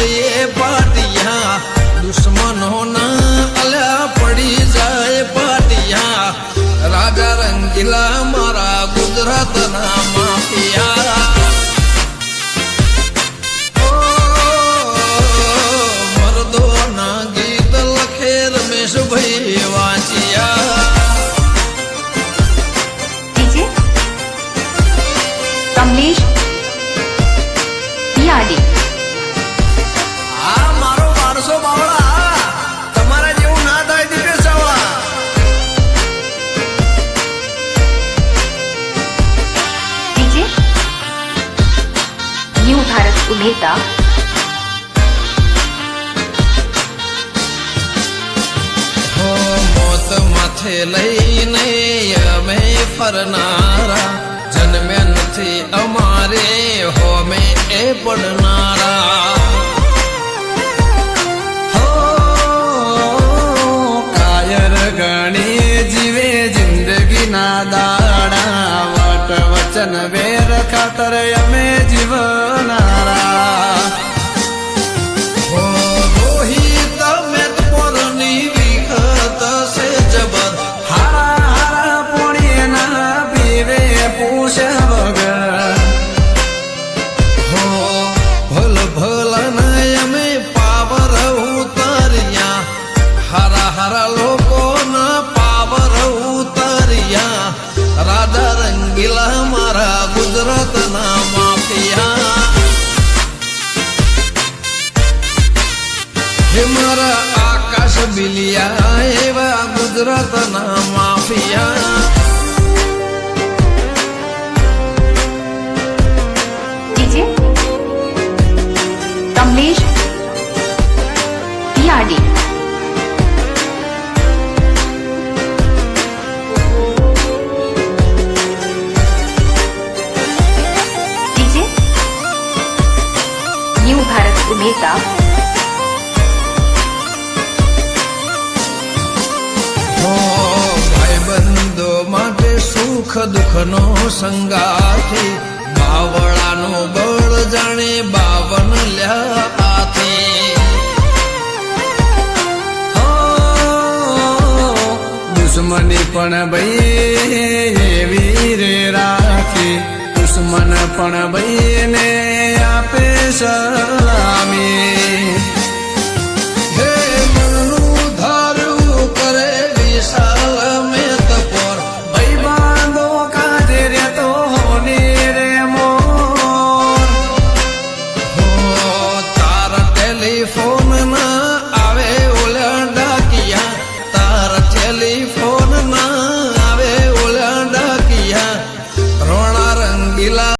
જઈએ પાટિયા દુશ્મનો ના અલ્યા પડી જાય પાટિયા રાજા રંગીલા મારા ગુજરાતના માફિયા મર્દોના ગીત લખે રમેશભાઈ વાંચિયા કમલેશ યાડી આ મારો વારસો બાવળા તમારા જેવું ના થાય દીપે સવા ડીજે ન્યૂ ભારત ઉભેતા મોત માથે લઈને અમે ફરનારા જન્મ્યા નથી અમારે હોમે એ પડનારા હો કાયર ગણી જીવે જિંદગીના દાડા વટ વચન વેર ખાતર અમે જીવનારા હો રોહિત મેતપોરની વિખત છે જબર હારા હારા પોણીના પીવે પૂછે વગર હો ભલ ભલન અમે પાવર ઉતર્યા હારા હારા લોકોના પાવર ઉતર્યા રાજા રંગીલા મારા ગુજરાતના માફિયા હે મારા આકાશ બિલિયા એવા ગુજરાતના માફિયા ડીજે કમલેશ યાડી ડીજે ન્યૂ ભારત ઉભેતા ભાઈબંધો માટે સુખ દુઃખનો સંગાથી બાવળાનો બળ જાણે 52 લ્યા હાથી દુશ્મની પણ ભાઈ એવી રે રાખી દુશ્મન પણ ભાઈને આપે સલામી હે મનનું ધાર્યું કરે વિશાલ મેતપોર ભાઈ બાંધો કાજે રે તો હોની રે મોર હો તાર ટેલિફોન ના આવે ઓલા ડાકિયા તાર ટેલિફોન